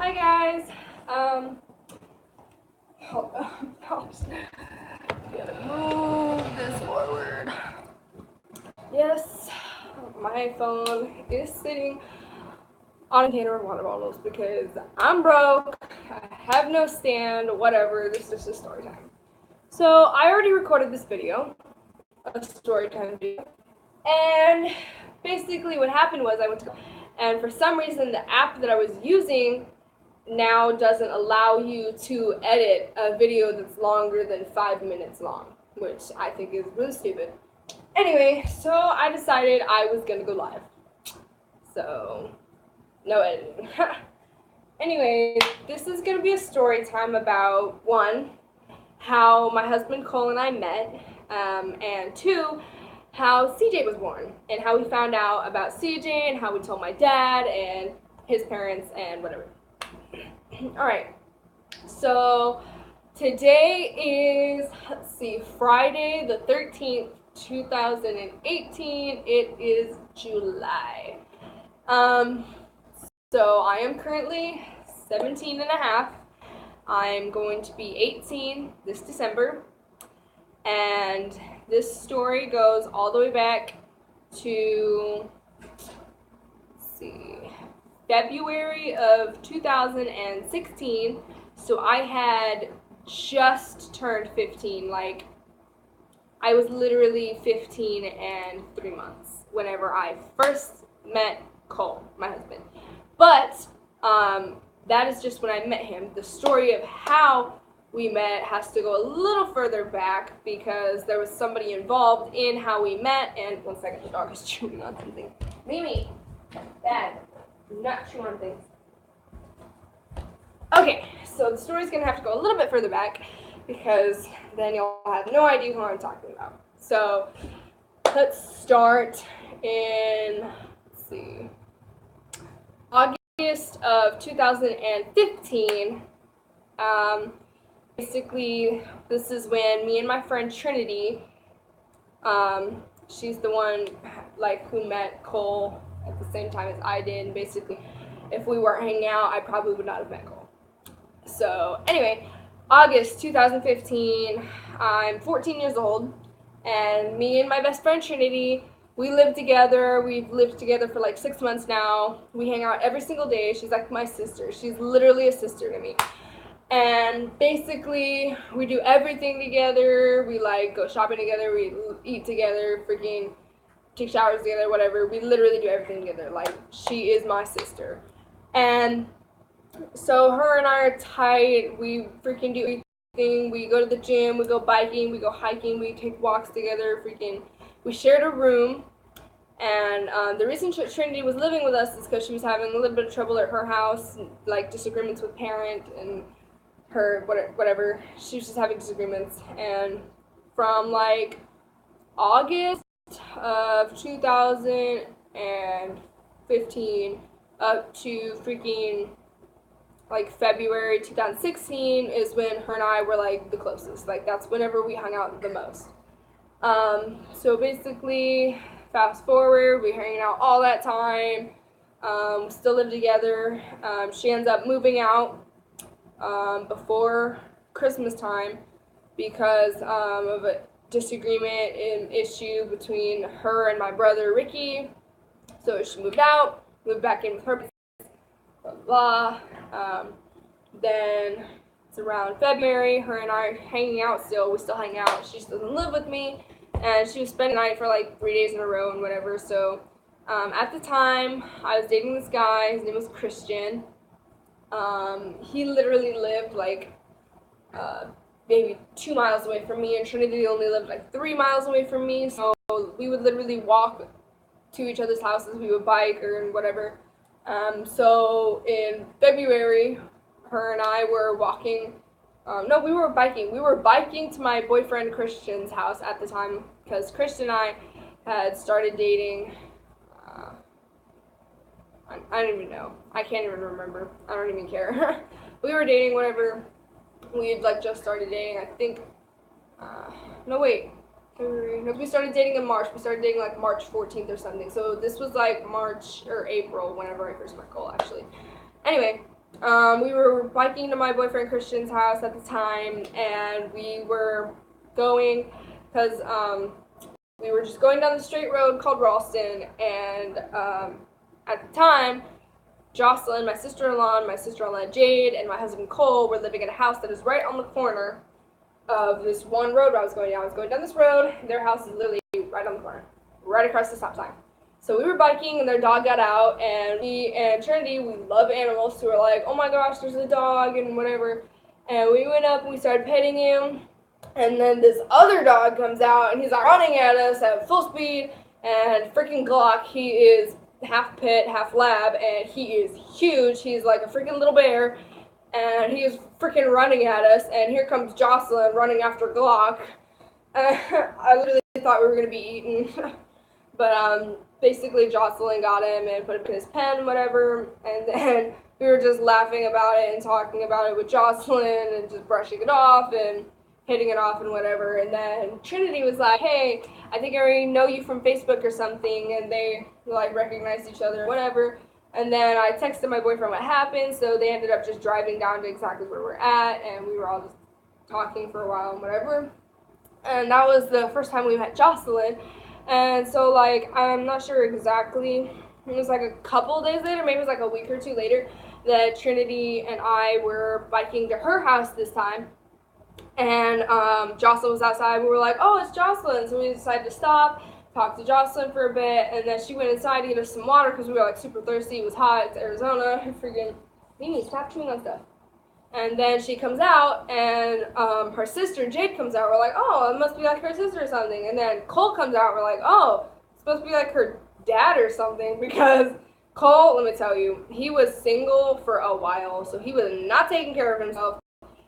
Hi guys. Hold on. Gotta move this forward. Yes, my phone is sitting on a container of water bottles because I'm broke. I have no stand. Whatever. This is just a story time. So I already recorded this video, a story time video, and basically what happened was I went to, and for some reason the app that I was using now doesn't allow you to edit a video that's longer than 5 minutes long, which I think is really stupid. Anyway, so I decided I was gonna go live. So, no editing. Anyway, this is gonna be a story time about one, how my husband Cole and I met, and two, how CJ was born, and how we found out about CJ, and how we told my dad and his parents and whatever. Alright, so today is, Friday the 13th, 2018. It is July. So I am currently 17 and a half. I'm going to be 18 this December. And this story goes all the way back to, February of 2016. So I had just turned 15. Like, I was literally 15 and 3 months whenever I first met Cole, my husband. But that is just when I met him. The story of how we met has to go a little further back because there was somebody involved in how we met. And one second, the dog is chewing on something. Mimi, Dad, do not chew on things. Okay, so the story's gonna have to go a little bit further back because then you'll have no idea who I'm talking about. So let's start in, August of 2015. Basically, this is when me and my friend Trinity, she's the one who met Cole at the same time as I did. Basically, if we weren't hanging out, I probably would not have met Cole. So anyway, August 2015, I'm 14 years old, and me and my best friend Trinity, we live together. We've lived together for like 6 months now. We hang out every single day. She's like my sister. She's literally a sister to me. And basically, we do everything together. We go shopping together. We eat together. Freaking take showers together. Whatever. We literally do everything together. Like, she is my sister. And so her and I are tight. We freaking do everything. We go to the gym. We go biking. We go hiking. We take walks together. We shared a room. And the reason Trinity was living with us is because she was having a little bit of trouble at her house, like disagreements with parent and her whatever. She was just having disagreements. And from August of 2015 up to freaking February 2016 is when her and I were the closest. That's whenever we hung out the most. So basically, fast forward, we're hanging out all that time. We still live together. She ends up moving out before Christmas time because of a disagreement and issue between her and my brother Ricky. So she moved out, moved back in with her, blah blah. Then it's around February, her and I are hanging out still. We still hang out. She just doesn't live with me, and she was spending the night for 3 days in a row and whatever. So at the time, I was dating this guy. His name was Christian. He literally lived maybe 2 miles away from me, and Trinity only lived 3 miles away from me. So we would literally walk to each other's houses. We would bike or whatever. So in February, her and I were walking. No, we were biking. We were biking to my boyfriend Christian's house at the time because Christian and I had started dating. I don't even know. I can't even remember. I don't even care. We were dating whatever. We had just started dating. I think. No wait. February. No, we started dating in March. We started dating March 14th or something. So this was March or April whenever I first met Cole actually. Anyway. We were biking to my boyfriend Christian's house at the time, and we were going because we were just going down the straight road called Ralston, and at the time, Jocelyn, my sister-in-law, and my sister-in-law Jade, and my husband Cole were living in a house that is right on the corner of this one road I was going down. I was going down this road. Their house is literally right on the corner, right across the stop sign. So we were biking, and their dog got out, and me and Trinity, we love animals, so we're like, oh my gosh, there's a dog, and whatever. And we went up, and we started petting him, and then this other dog comes out, and he's like running at us at full speed, and freaking Glock, he is half pit, half lab, and he is huge. He's like a freaking little bear, and he is freaking running at us, and here comes Jocelyn running after Glock. I literally thought we were going to be eaten. But basically Jocelyn got him and put him in his pen, whatever, and then we were just laughing about it and talking about it with Jocelyn and just brushing it off and hitting it off and whatever. And then Trinity was like, hey, I think I already know you from Facebook or something, and they like recognized each other, whatever. And then I texted my boyfriend what happened, so they ended up just driving down to exactly where we're at, and we were all just talking for a while and whatever. And that was the first time we met Jocelyn. And so, like, I'm not sure exactly, it was like a couple days later, maybe it was like a week or two later, that Trinity and I were biking to her house this time. And Jocelyn was outside. We were like, oh, it's Jocelyn. So we decided to stop, talk to Jocelyn for a bit, and then she went inside to get us some water because we were like super thirsty. It was hot. It's Arizona. Freaking Mimi, stop chewing on stuff. And then she comes out, and her sister Jade comes out. We're like, oh, it must be like her sister or something. And then Cole comes out. We're like, oh, it's supposed to be like her dad or something, because Cole, let me tell you, he was single for a while, so he was not taking care of himself.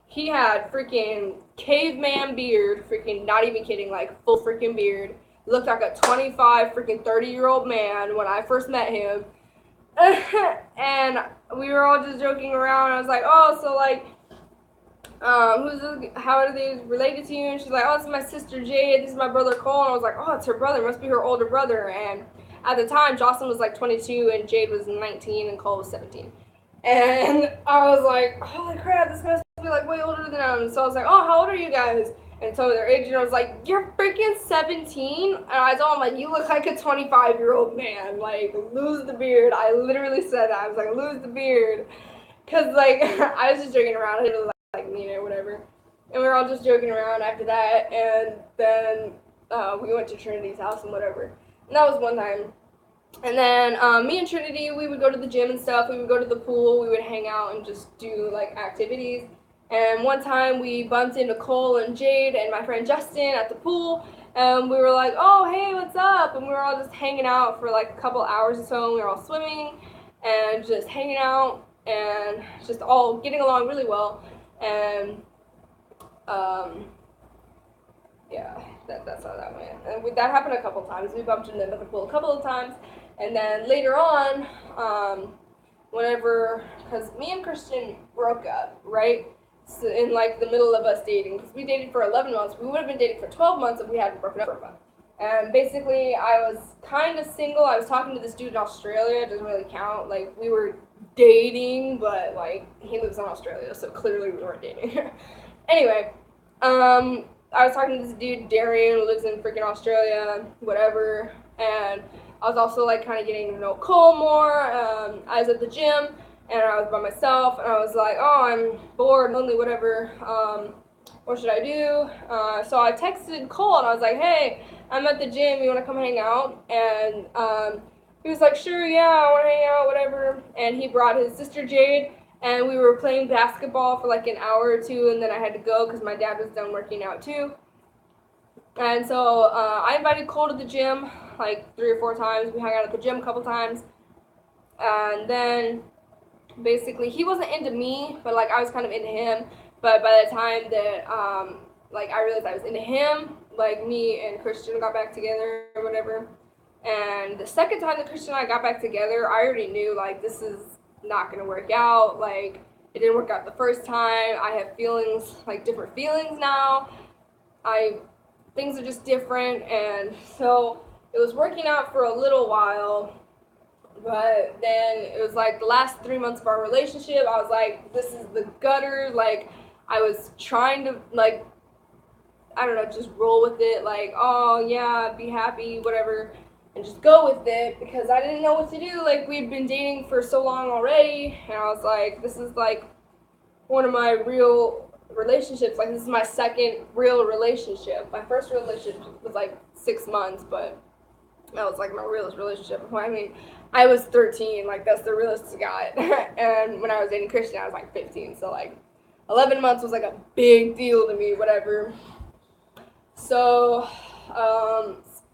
He had freaking caveman beard, freaking not even kidding, like full freaking beard. He looked like a 25 freaking 30-year-old man when I first met him. And we were all just joking around. I was like, oh, so like, how are they related to you? And she's like, oh, this is my sister Jade, this is my brother Cole. And I was like, oh, it's her brother, it must be her older brother. And at the time, Jocelyn was like 22 and Jade was 19 and Cole was 17. And I was like, holy crap, this must be like way older than them. So I was like, oh, how old are you guys? And told me their age, and I was like, you're freaking 17? And I told him, like, you look like a 25-year-old man. Like, lose the beard. I literally said that. I was like, lose the beard. Because, like, I was just joking around. I didn't really, like, mean it or whatever. And we were all just joking around after that. And then we went to Trinity's house and whatever. And that was one time. And then me and Trinity, we would go to the gym and stuff. We would go to the pool. We would hang out and just do, like, activities. And one time we bumped into Cole and Jade and my friend Justin at the pool, and we were like, oh, hey, what's up? And we were all just hanging out for like a couple hours or so, and we were all swimming and just hanging out and just all getting along really well. And yeah, that's how that went. And that happened a couple times. We bumped into them at the pool a couple of times. And then later on, whenever, because me and Christian broke up, right? In like the middle of us dating, because we dated for 11 months. We would have been dating for 12 months if we hadn't broken up for a month. And basically, I was kind of single. I was talking to this dude in Australia. It doesn't really count. Like, we were dating, but like, he lives in Australia, so clearly we weren't dating. Anyway, I was talking to this dude, Darian, who lives in freaking Australia, whatever. And I was also like kind of getting to know Cole more. I was at the gym. And I was by myself, and I was like, oh, I'm bored, lonely, whatever, what should I do? So I texted Cole, and I was like, hey, I'm at the gym, you want to come hang out? And he was like, sure, yeah, I want to hang out, whatever. And he brought his sister Jade, and we were playing basketball for like an hour or two, and then I had to go because my dad was done working out too. And so I invited Cole to the gym like 3 or 4 times. We hung out at the gym a couple times. And then basically he wasn't into me, but like I was kind of into him. But by the time that like I realized I was into him, like me and Christian got back together or whatever. And the second time that Christian and I got back together, I already knew like this is not gonna work out. Like it didn't work out the first time. I have feelings, like different feelings now. Things are just different, and so it was working out for a little while. But then it was like the last 3 months of our relationship, I was like, this is the gutter. Like, I was trying to, like, I don't know, just roll with it. Like, oh, yeah, be happy, whatever. And just go with it because I didn't know what to do. Like, we'd been dating for so long already. And I was like, this is like one of my real relationships. Like, this is my second real relationship. My first relationship was like 6 months, but that was like my realest relationship. I mean, I was 13, like that's the realest I got. And when I was dating Christian, I was like 15. So like 11 months was like a big deal to me, whatever. So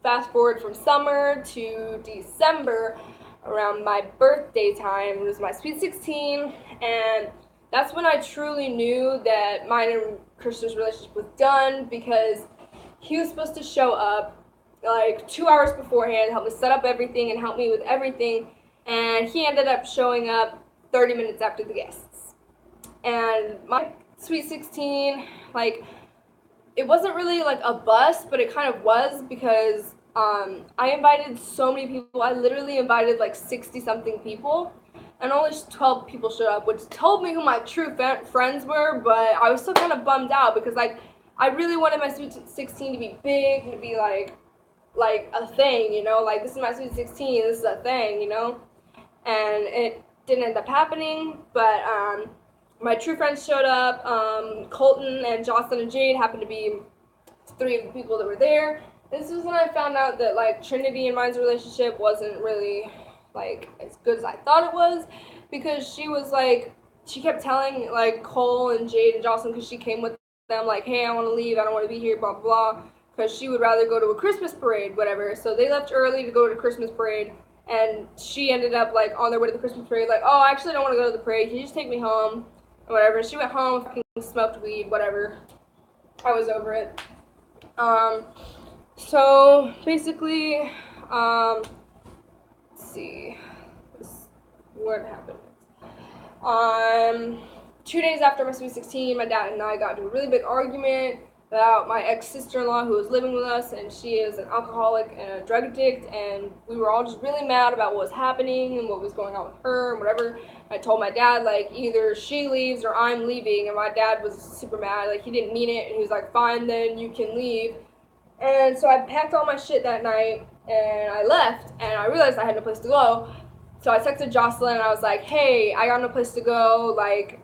fast forward from summer to December, around my birthday time, it was my Sweet 16, and that's when I truly knew that mine and Christian's relationship was done because he was supposed to show up like 2 hours beforehand, help me set up everything and help me with everything, and he ended up showing up 30 minutes after the guests. And my Sweet 16, like, it wasn't really like a bust, but it kind of was because I invited so many people. I literally invited like 60 something people, and only 12 people showed up, which told me who my true friends were. But I was still kind of bummed out because like I really wanted my Sweet 16 to be big, to be like a thing, you know, like this is my Sweet 16, this is a thing, you know, and it didn't end up happening. But my true friends showed up. Colton and Jocelyn and Jade happened to be three of the people that were there. This was when I found out that like Trinity and mine's relationship wasn't really like as good as I thought it was, because she kept telling like Cole and Jade and Jocelyn, because she came with them, like, hey, I want to leave, I don't want to be here, blah blah, because she would rather go to a Christmas parade, whatever. So they left early to go to Christmas parade, and she ended up like on their way to the Christmas parade, like, oh, I actually don't want to go to the parade, can you just take me home? Whatever. She went home, fucking smoked weed, whatever. I was over it. So basically, let's see, what happened. 2 days after my Sweet 16, my dad and I got into a really big argument about my ex-sister-in-law who was living with us, and she is an alcoholic and a drug addict, and we were all just really mad about what was happening and what was going on with her and whatever. I told my dad, like, either she leaves or I'm leaving, and my dad was super mad. Like, he didn't mean it, and he was like, fine, then you can leave. And so I packed all my shit that night, and I left, and I realized I had no place to go. So I texted Jocelyn, and I was like, hey, I got no place to go, like,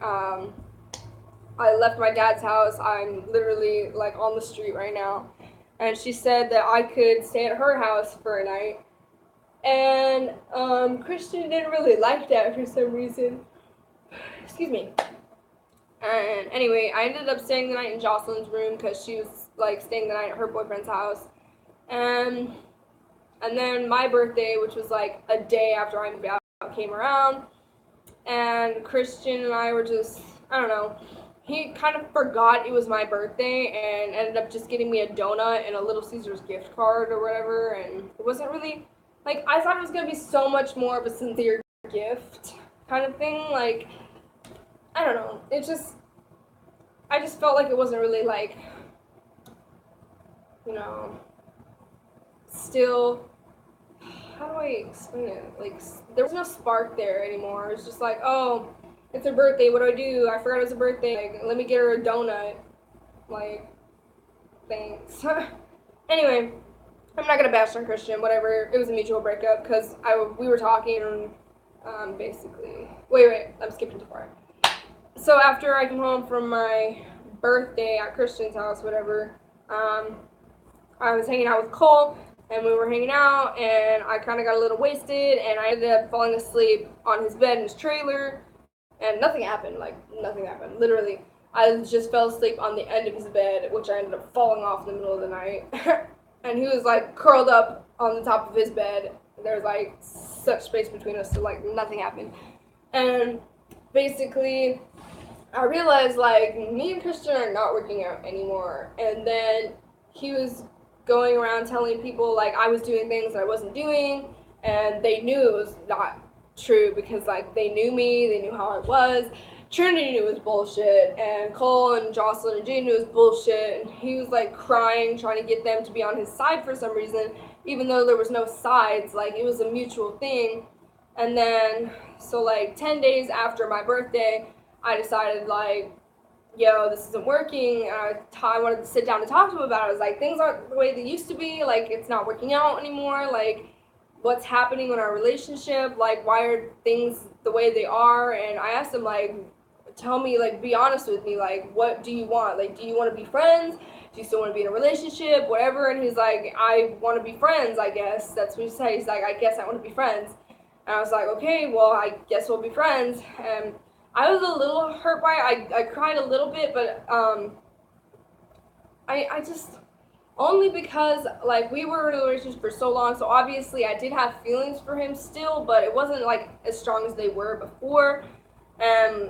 I left my dad's house, I'm literally, like, on the street right now. And she said that I could stay at her house for a night. And, Christian didn't really like that for some reason. Excuse me. And anyway, I ended up staying the night in Jocelyn's room because she was, like, staying the night at her boyfriend's house. And then my birthday, which was, like, a day after I moved out, came around. And Christian and I were just, I don't know, he kind of forgot it was my birthday and ended up just getting me a donut and a Little Caesars gift card or whatever. And it wasn't really, like, I thought it was going to be so much more of a sincere gift kind of thing. Like, I don't know. I just felt like it wasn't really, like, you know, still, how do I explain it? Like, there was no spark there anymore. It was just like, oh, it's her birthday, what do? I forgot it was her birthday. Like, let me get her a donut. Like, thanks. Anyway, I'm not gonna bash on Christian, whatever. It was a mutual breakup because we were talking and basically, wait, I'm skipping too far. So after I came home from my birthday at Christian's house, whatever, I was hanging out with Cole, and we were hanging out, and I kind of got a little wasted, and I ended up falling asleep on his bed in his trailer, and nothing happened, literally. I just fell asleep on the end of his bed, which I ended up falling off in the middle of the night, and he was, like, curled up on the top of his bed. There was, like, such space between us, so, like, nothing happened. And basically, I realized, like, me and Christian are not working out anymore, and then he was going around telling people, like, I was doing things that I wasn't doing, and they knew it was not true because, like, they knew me, they knew how I was. Trinity knew it was bullshit, and Cole and Jocelyn and Jane knew it was bullshit, and he was, like, crying, trying to get them to be on his side for some reason, even though there was no sides. Like, it was a mutual thing. And then, so like 10 days after my birthday, I decided like, yo, this isn't working. I wanted to sit down and talk to him about it. I was like, things aren't the way they used to be. Like, it's not working out anymore. Like, what's happening in our relationship? Like, why are things the way they are? And I asked him, like, tell me, like, be honest with me. Like, what do you want? Like, do you want to be friends? Do you still want to be in a relationship? Whatever. And he's like, I want to be friends, I guess. That's what he said. He's like, I guess I want to be friends. And I was like, okay, well, I guess we'll be friends. And I was a little hurt by it. I cried a little bit, but I just, only because like we were in a relationship for so long, so obviously I did have feelings for him still, but it wasn't like as strong as they were before. And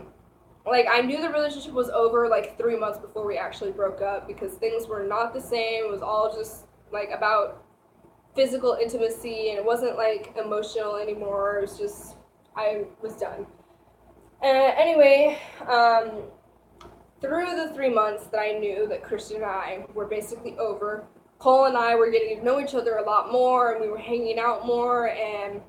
like I knew the relationship was over like 3 months before we actually broke up because things were not the same. It was all just like about physical intimacy, and it wasn't like emotional anymore. It was just, I was done. Anyway, through the 3 months that I knew that Christian and I were basically over, Cole and I were getting to know each other a lot more, and we were hanging out more. And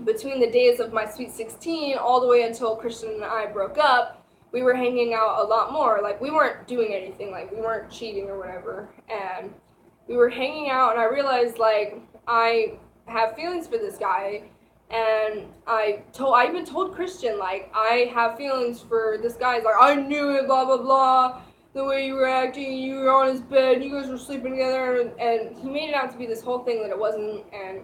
between the days of my Sweet 16 all the way until Christian and I broke up, we were hanging out a lot more. Like, we weren't doing anything, like, we weren't cheating or whatever. And we were hanging out, and I realized, like, I have feelings for this guy. And I even told Christian, like, I have feelings for this guy. He's like, I knew it, blah, blah, blah. The way you were acting, you were on his bed, you guys were sleeping together. And he made it out to be this whole thing that it wasn't. And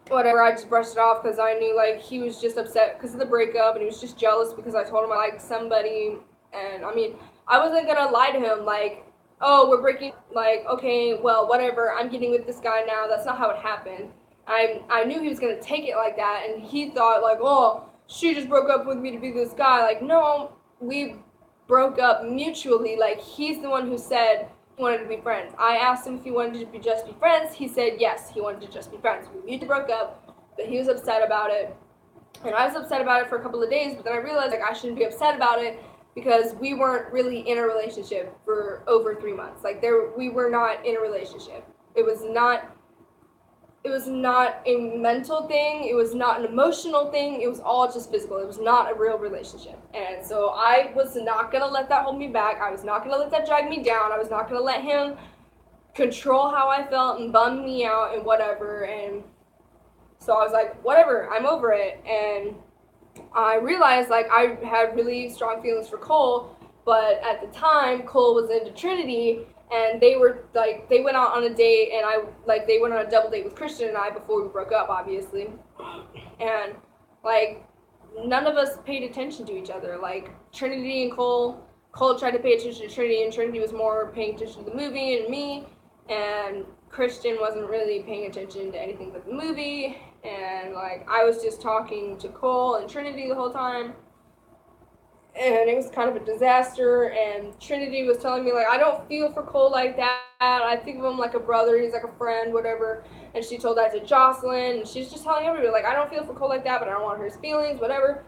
whatever, I just brushed it off because I knew, like, he was just upset because of the breakup, and he was just jealous because I told him I liked somebody. And, I mean, I wasn't going to lie to him, like, oh, we're breaking, like, okay, well, whatever, I'm getting with this guy now. That's not how it happened. I knew he was going to take it like that, and he thought, like, oh, she just broke up with me to be this guy. Like, no, we broke up mutually. Like, he's the one who said he wanted to be friends. I asked him if he wanted to just be friends. He said yes, he wanted to just be friends. We mutually broke up, but he was upset about it. And I was upset about it for a couple of days, but then I realized, like, I shouldn't be upset about it because we weren't really in a relationship for over 3 months. Like, we were not in a relationship. It was not a mental thing. It was not an emotional thing. It was all just physical. It was not a real relationship. And so I was not going to let that hold me back. I was not going to let that drag me down. I was not going to let him control how I felt and bum me out and whatever. And so I was like, whatever, I'm over it. And I realized, like, I had really strong feelings for Cole, but at the time, Cole was into Trinity, and they went out on a date, and they went on a double date with Christian and I before we broke up, obviously. And, like, none of us paid attention to each other. Like, Trinity and Cole tried to pay attention to Trinity, and Trinity was more paying attention to the movie and me, and Christian wasn't really paying attention to anything but the movie. And, like, I was just talking to Cole and Trinity the whole time, and it was kind of a disaster. And Trinity was telling me, like, I don't feel for Cole like that. I think of him like a brother. He's like a friend, whatever. And she told that to Jocelyn, and she's just telling everybody, like, I don't feel for Cole like that, but I don't want to hurt his feelings, whatever.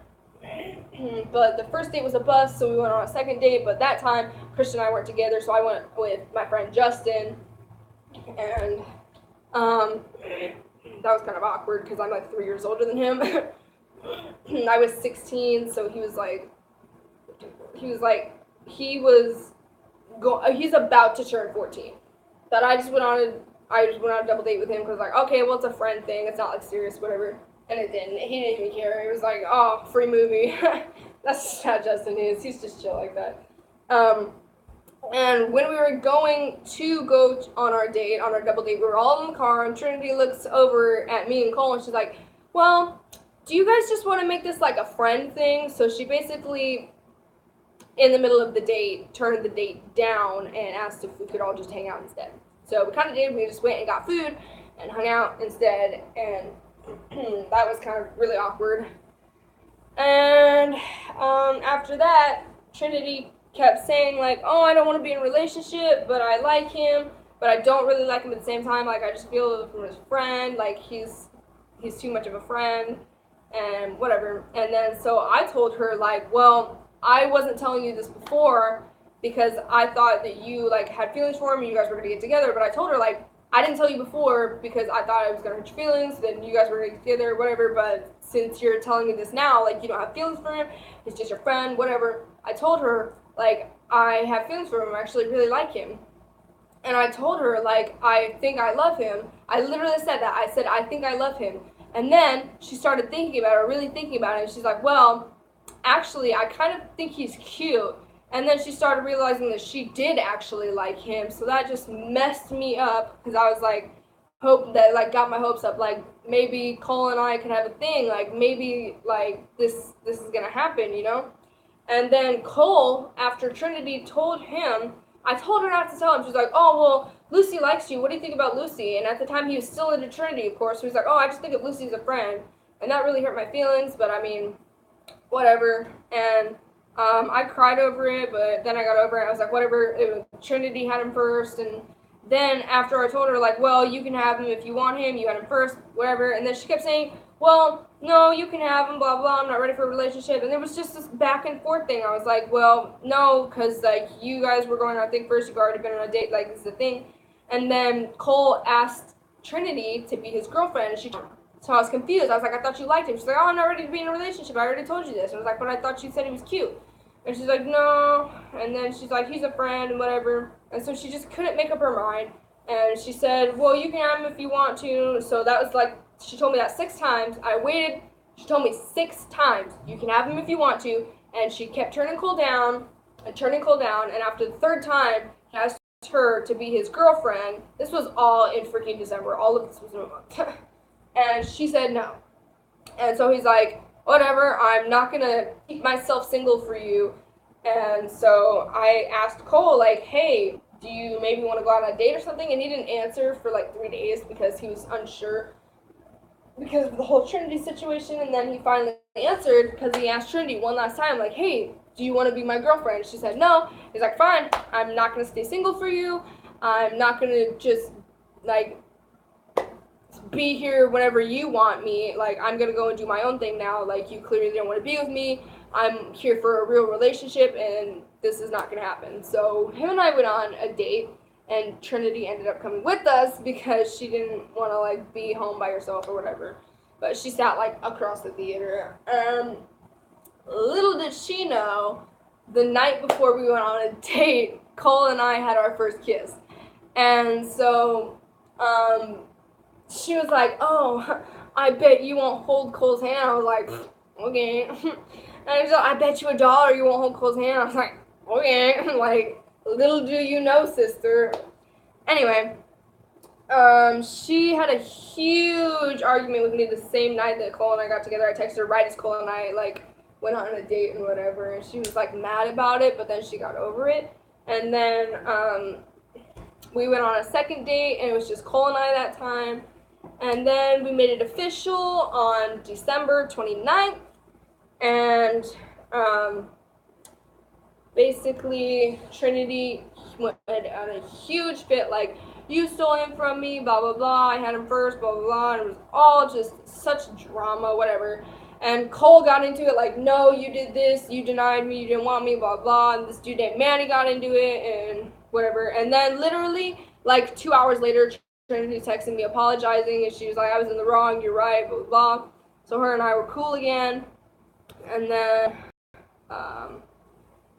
But the first date was a bust, so we went on a second date. But that time, Christian and I weren't together, so I went with my friend Justin. And that was kind of awkward because I'm like 3 years older than him. I was 16, so he's about to turn 14. But I just went on a double date with him because, like, okay, well, it's a friend thing. It's not like serious, whatever. And it didn't. He didn't even care. He was like, oh, free movie. That's just how Justin is. He's just chill like that. And when we were going to go on our double date, we were all in the car, and Trinity looks over at me and Cole, and she's like, well, do you guys just want to make this like a friend thing? So she basically, in the middle of the date, turned the date down and asked if we could all just hang out instead. So we kind of did. We just went and got food and hung out instead, and that was kind of really awkward. And after that, Trinity kept saying, like, oh, I don't want to be in a relationship, but I like him, but I don't really like him at the same time. Like, I just feel from his friend, like, he's too much of a friend, and whatever. And then, so I told her, like, well, I wasn't telling you this before because I thought that you, like, had feelings for him and you guys were going to get together, but I told her, like, I didn't tell you before because I thought I was gonna hurt your feelings, then you guys were gonna get together, whatever, but since you're telling me this now, like, you don't have feelings for him, he's just your friend, whatever. I told her, like, I have feelings for him, I actually really like him. And I told her, like, I think I love him. I literally said that. I said, I think I love him. And then she started thinking about it, really thinking about it, and she's like, well, actually, I kind of think he's cute. And then she started realizing that she did actually like him, so that just messed me up, because I was like, got my hopes up, like, maybe Cole and I could have a thing, like, maybe, like, this is gonna happen, you know? And then Cole, after Trinity told him, I told her not to tell him. She's like, oh, well, Lucy likes you. What do you think about Lucy? And at the time, he was still into Trinity, of course. So he's like, oh, I just think of Lucy as a friend. And that really hurt my feelings, but I mean, whatever. And I cried over it, but then I got over it. I was like, whatever. Trinity had him first. And then after I told her, like, well, you can have him if you want him. You had him first, whatever. And then she kept saying, well, no, you can have him, blah, blah, I'm not ready for a relationship. And there was just this back and forth thing. I was like, well, no, because, like, you guys were going on a thing first. You've already been on a date. Like, this is the thing. And then Cole asked Trinity to be his girlfriend. And so I was confused. I was like, I thought you liked him. She's like, oh, I'm not ready to be in a relationship. I already told you this. And I was like, but I thought you said he was cute. And she's like, no. And then she's like, he's a friend and whatever. And so she just couldn't make up her mind. And she said, well, you can have him if you want to. So that was like, she told me that 6 times. I waited. She told me 6 times, you can have him if you want to. And she kept turning Cole down and turning Cole down. And after the 3rd time, he asked her to be his girlfriend. This was all in freaking December. All of this was in a month. And she said no. And so he's like, whatever, I'm not going to keep myself single for you. And so I asked Cole, like, hey, do you maybe want to go out on a date or something? And he didn't answer for like 3 days because he was unsure because of the whole Trinity situation. And then he finally answered because he asked Trinity one last time, like, hey, do you want to be my girlfriend? She said no. He's like, fine, I'm not going to stay single for you. I'm not going to just, like, be here whenever you want me. Like, I'm going to go and do my own thing now. Like, you clearly don't want to be with me. I'm here for a real relationship, and this is not going to happen. So him and I went on a date, and Trinity ended up coming with us because she didn't want to, like, be home by herself or whatever. But she sat, like, across the theater. Little did she know, the night before we went on a date, Cole and I had our first kiss. And so, she was like, oh, I bet you won't hold Cole's hand. I was like, okay. And he was like, I bet you $1 you won't hold Cole's hand. I was like, okay. Like, little do you know, sister. Anyway, she had a huge argument with me the same night that Cole and I got together. I texted her right as Cole and I, like, went on a date and whatever. And she was, like, mad about it, but then she got over it. And then, we went on a second date, and it was just Cole and I that time. And then we made it official on December 29th. And basically, Trinity went on a huge fit, like, you stole him from me, blah, blah, blah, I had him first, blah, blah, blah, and it was all just such drama, whatever. And Cole got into it, like, no, you did this, you denied me, you didn't want me, blah, blah, and this dude named Manny got into it, and whatever. And then literally, like, 2 hours later, Trinity texted me apologizing, and she was like, I was in the wrong, you're right, blah, blah, blah. So her and I were cool again. And then,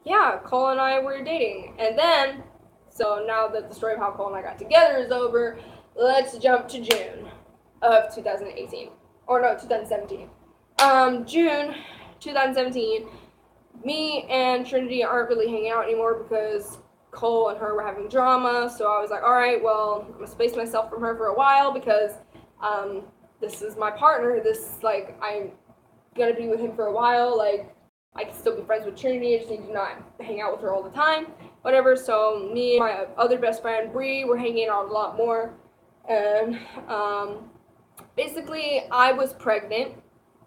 yeah, Cole and I were dating. And then, so now that the story of how Cole and I got together is over, let's jump to June of 2018. Or no, 2017. June 2017, me and Trinity aren't really hanging out anymore because Cole and her were having drama. So I was like, all right, well, I'm going to space myself from her for a while because, this is my partner. This, like, I'm gonna be with him for a while. Like, I can still be friends with Trinity. I just need to not hang out with her all the time, whatever. So me and my other best friend Bree were hanging out a lot more, and basically I was pregnant,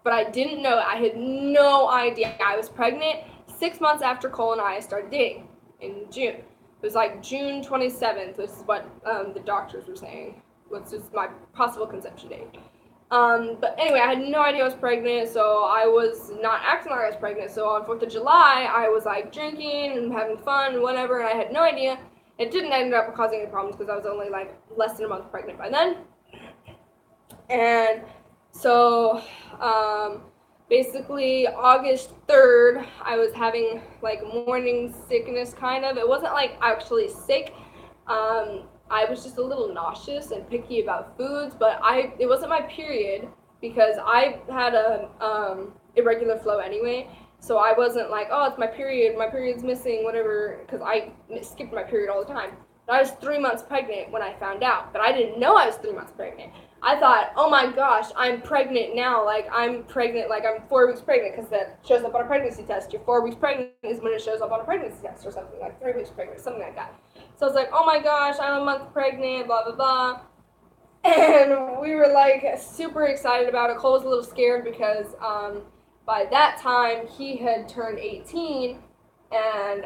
but I didn't know. I had no idea I was pregnant 6 months after Cole and I started dating in June. It was like June 27th. This is what the doctors were saying. What's just my possible conception date. But anyway, I had no idea I was pregnant, so I was not acting like I was pregnant. So on 4th of July, I was like drinking and having fun and whatever, and I had no idea. It didn't end up causing any problems because I was only like less than a month pregnant by then. And so basically August 3rd, I was having like morning sickness kind of. It wasn't like actually sick. I was just a little nauseous and picky about foods, but it wasn't my period because I had a irregular flow anyway. So I wasn't like, oh, it's my period's missing, whatever, because I skipped my period all the time. But I was 3 months pregnant when I found out, but I didn't know I was 3 months pregnant. I thought, oh my gosh, I'm pregnant now, like I'm pregnant, like I'm 4 weeks pregnant, because that shows up on a pregnancy test. You're 4 weeks pregnant is when it shows up on a pregnancy test or something, like 3 weeks pregnant, something like that. So I was like, oh my gosh, I'm a month pregnant, blah, blah, blah. And we were like super excited about it. Cole was a little scared because by that time he had turned 18, and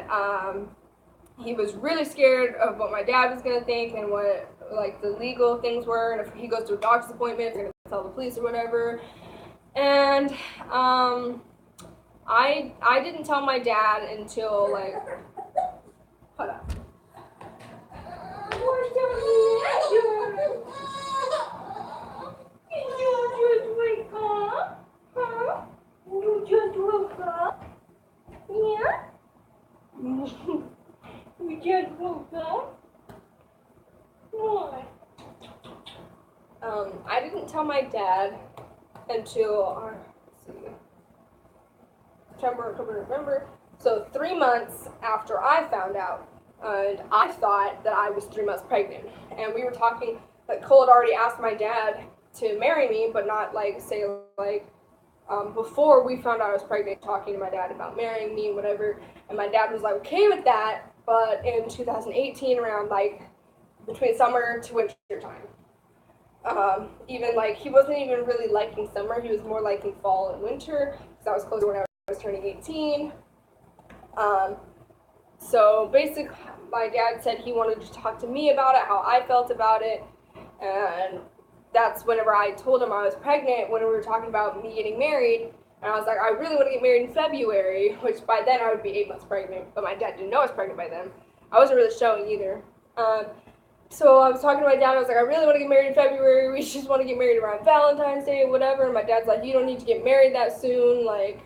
he was really scared of what my dad was going to think and what like the legal things were, and if he goes to a doctor's appointment, they're going to tell the police or whatever. And I didn't tell my dad until like, hold up. You just wake up? Huh? You just woke up? Yeah? You just woke up? What? I didn't tell my dad until, let's see, September, October, November. So 3 months after I found out. And I thought that I was 3 months pregnant. And we were talking, like Cole had already asked my dad to marry me, but not like, say, like, before we found out I was pregnant, talking to my dad about marrying me and whatever. And my dad was like, okay with that, but in 2018, around like between summer to winter time. Even like, he wasn't even really liking summer, he was more liking fall and winter, because that was closer when I was turning 18. So basically, my dad said he wanted to talk to me about it, how I felt about it, and that's whenever I told him I was pregnant, when we were talking about me getting married, and I was like, I really want to get married in February, which by then I would be 8 months pregnant, but my dad didn't know I was pregnant by then. I wasn't really showing either. So I was talking to my dad, I was like, I really want to get married in February, we just want to get married around Valentine's Day or whatever, and my dad's like, you don't need to get married that soon, like,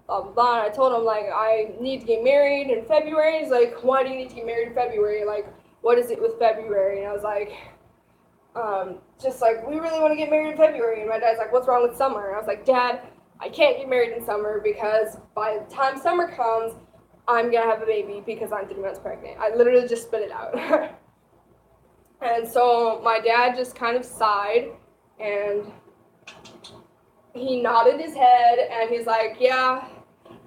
blah, blah, blah. And I told him, like, I need to get married in February. He's like, why do you need to get married in February? Like, what is it with February? And I was like, just like, we really want to get married in February. And my dad's like, what's wrong with summer? And I was like, Dad, I can't get married in summer because by the time summer comes, I'm going to have a baby because I'm 3 months pregnant. I literally just spit it out. And so my dad just kind of sighed, and he nodded his head, and he's like, yeah,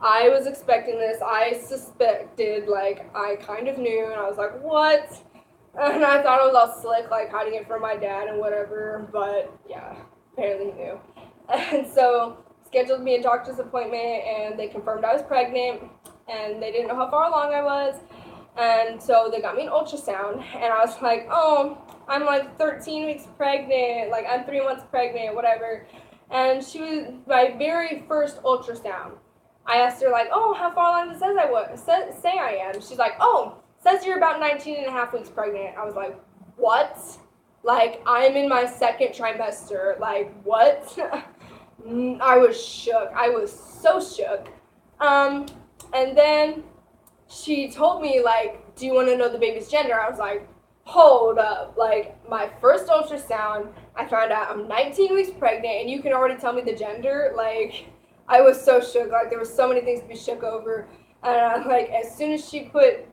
I was expecting this. I suspected, like, I kind of knew. And I was like, what? And I thought it was all slick, like, hiding it from my dad and whatever. But, yeah, apparently he knew. And so scheduled me a doctor's appointment, and they confirmed I was pregnant. And they didn't know how far along I was. And so they got me an ultrasound. And I was like, oh, I'm, like, 13 weeks pregnant. Like, I'm 3 months pregnant, whatever. And she was my very first ultrasound. I asked her, like, oh, how far along does it say I am? She's like, oh, says you're about 19 and a half weeks pregnant. I was like, what? Like, I'm in my second trimester. Like, what? I was shook. I was so shook. And then she told me, like, do you want to know the baby's gender? I was like, hold up. Like, my first ultrasound, I found out I'm 19 weeks pregnant, and you can already tell me the gender? Like, I was so shook. Like, there were so many things to be shook over. And, like, as soon as she put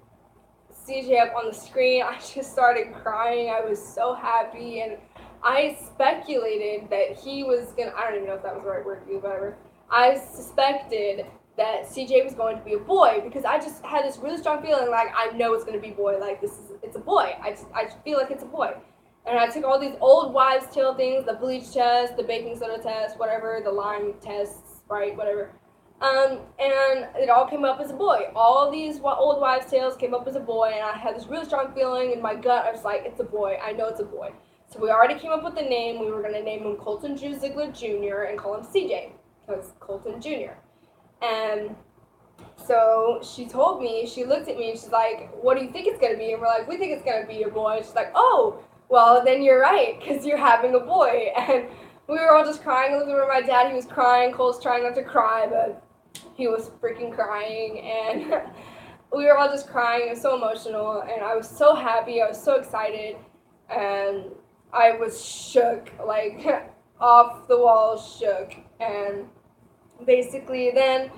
CJ up on the screen, I just started crying. I was so happy, and I speculated that he was gonna, I don't even know if that was the right word to use, whatever. I suspected that CJ was going to be a boy, because I just had this really strong feeling, like, I know it's going to be boy, like, it's a boy. I feel like it's a boy. And I took all these old wives' tale things, the bleach test, the baking soda test, whatever, the lime test, Sprite, whatever. And it all came up as a boy. All these old wives' tales came up as a boy, and I had this really strong feeling in my gut. I was like, it's a boy. I know it's a boy. So we already came up with the name. We were going to name him Colton Drew Ziegler Jr. and call him CJ, because Colton Jr. And so she told me, she looked at me and she's like, what do you think it's going to be? And we're like, we think it's going to be a boy. And she's like, oh, well, then you're right, because you're having a boy. And we were all just crying. I looked over at my dad, he was crying. Cole's trying not to cry, but he was freaking crying. And we were all just crying. It was so emotional. And I was so happy. I was so excited. And I was shook, like off the walls shook. And basically then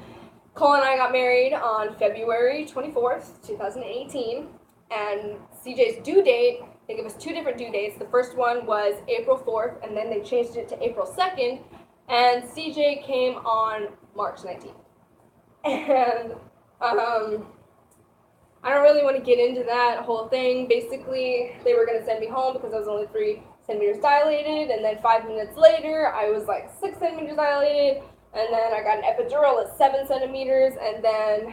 Cole and I got married on February 24th, 2018, and CJ's due date, they gave us two different due dates. The first one was April 4th, and then they changed it to April 2nd, and CJ came on March 19th. And I don't really want to get into that whole thing. Basically, they were going to send me home because I was only 3 centimeters dilated, and then 5 minutes later, I was like 6 centimeters dilated, and then I got an epidural at 7 centimeters, and then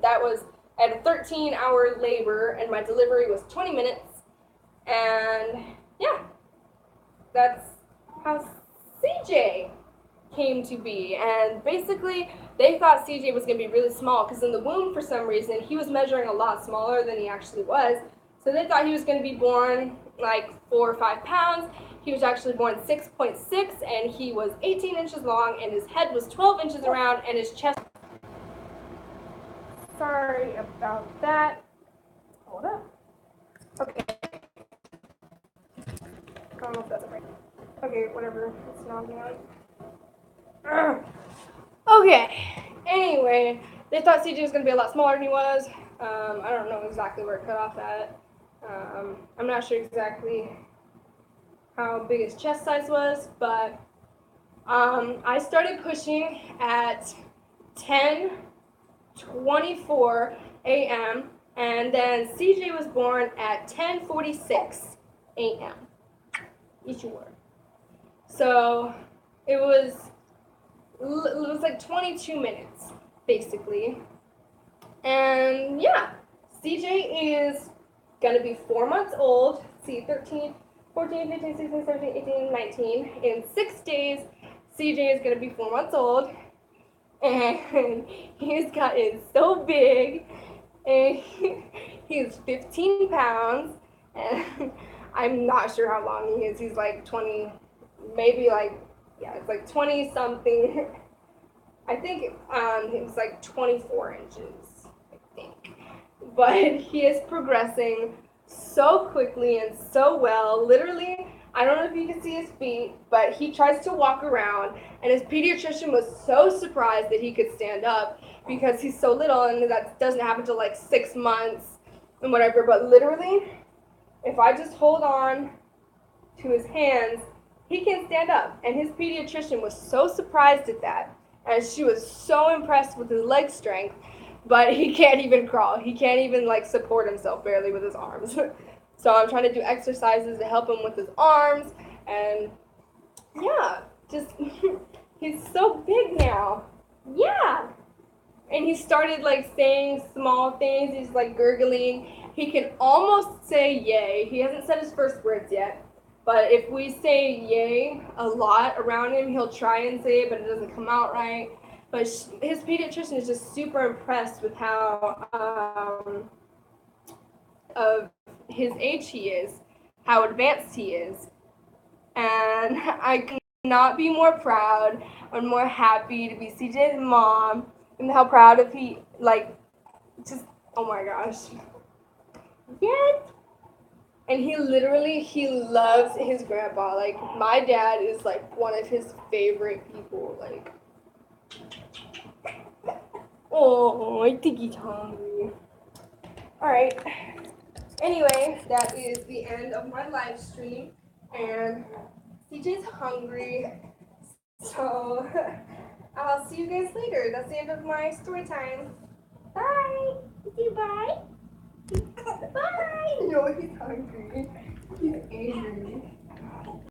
that was at a 13-hour labor, and my delivery was 20 minutes, and yeah, that's how CJ came to be. And basically, they thought CJ was going to be really small, because in the womb, for some reason, he was measuring a lot smaller than he actually was, so they thought he was going to be born like 4 or 5 pounds. He was actually born 6.6, and he was 18 inches long, and his head was 12 inches around, and his chest... Sorry about that. Hold up. Okay. I don't know if that's right. Okay, whatever. It's not okay. Anyway, they thought CJ was going to be a lot smaller than he was. I don't know exactly where it cut off at. I'm not sure exactly how big his chest size was, but I started pushing at 10:24 a.m. and then CJ was born at 10:46 a.m. each word. So it was like 22 minutes basically, and yeah, CJ is gonna be 4 months old. See, 13, 14, 15, 16, 17, 18, 19. In 6 days, CJ is gonna be 4 months old, and he's gotten so big, and he's 15 pounds, and I'm not sure how long he is. He's like 20, maybe like, yeah, it's like 20 something. I think it's like 24 inches, I think. But he is progressing so quickly and so well. Literally, I don't know if you can see his feet, but he tries to walk around, and his pediatrician was so surprised that he could stand up because he's so little, and that doesn't happen till like 6 months and whatever. But literally, if I just hold on to his hands, he can stand up. And his pediatrician was so surprised at that, and she was so impressed with his leg strength, but he can't even crawl. He can't even like support himself barely with his arms. So I'm trying to do exercises to help him with his arms, and yeah, just he's so big now. Yeah. And he started like saying small things. He's like gurgling. He can almost say yay. He hasn't said his first words yet. But if we say yay a lot around him, he'll try and say it, but it doesn't come out right. But his pediatrician is just super impressed with how of his age he is, how advanced he is. And I could not be more proud or more happy to be CJ's mom, and how proud of he, like, just, oh my gosh. Yes. And he loves his grandpa. Like, my dad is like one of his favorite people. Like, oh, I think he's hungry. Alright. Anyway, that is the end of my live stream, and CJ's hungry, so I'll see you guys later. That's the end of my story time. Bye! Say bye! Bye! No, he's hungry. He's angry.